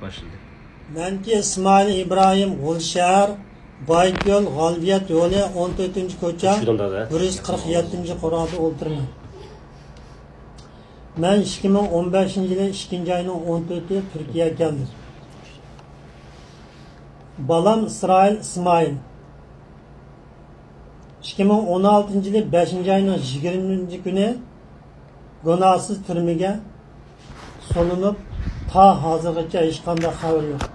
Başladı. Menki İsmail İbrahim Gulşehir Bayköl Galbiyat yolu 14. koça 147. qurada o'tirman. Men 2015 yılı 2. ayının 14'ü Türkiye'ye geldim. Balam İsmail 2016 yılı 5. ayının 20. günü günahsız türmege solunup ta hazırgacha hech qanday xabar yo'q.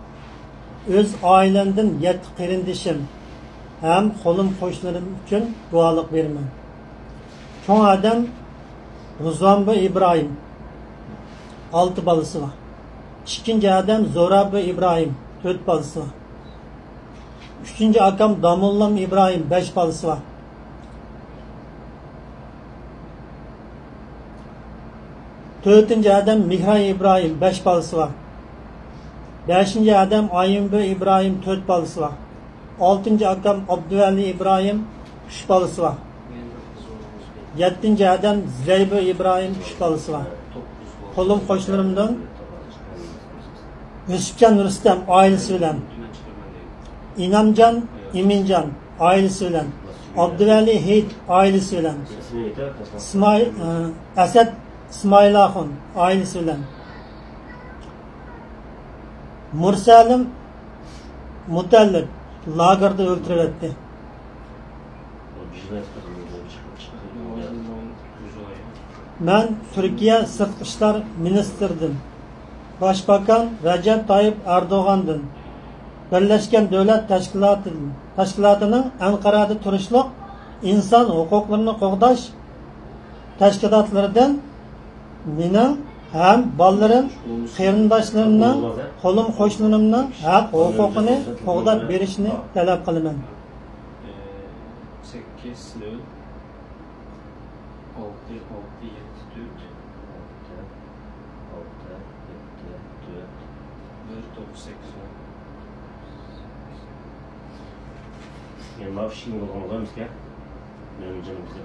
Öz ailemden 7 qarindishim hem qo'lim qo'shnilarim uchun duolik beraman. Cho'ng adam Ruzanbo İbrahim 6 balası var. İkinci adam Zorabo İbrahim 4 balası var. Üçüncü akam Damullam İbrahim 5 balası var. Dördüncü adam Mihran İbrahim 5 balası var. Beşinci adam Ayınbo İbrahim 4 balası var. Altıncı akam Abdüveli İbrahim 3 balası var. Yedinci adam Zeybo İbrahim 3 balası var. Kolum koşlarımdan Yusufcan Rüstem ailesi bilen, İnamcan İmincan ailesi bilen, Abdüveli Heyt ailesi bilen, Esed İsmail Ahun ailesi bilen, Mursalim Mutallib lagerda öldürületti. Ben Türkiye Sırtqı İşler Ministrdim. Başbakan Recep Tayyip Erdoğan'dın. Birleşken Devlet Teşkilatı'nın Ankara'da turuşluq insan hukuklarını qoğdaş teşkilatlarından mening hem ballarım, qarindoshlarımdan, qo'lim qo'shnilarimdan haq huquqini qo'g'dab berishni talab qilaman. 8 0 6 6 7 4 1 9 8 Yani mavşin olmadan bizga. Benim canım bize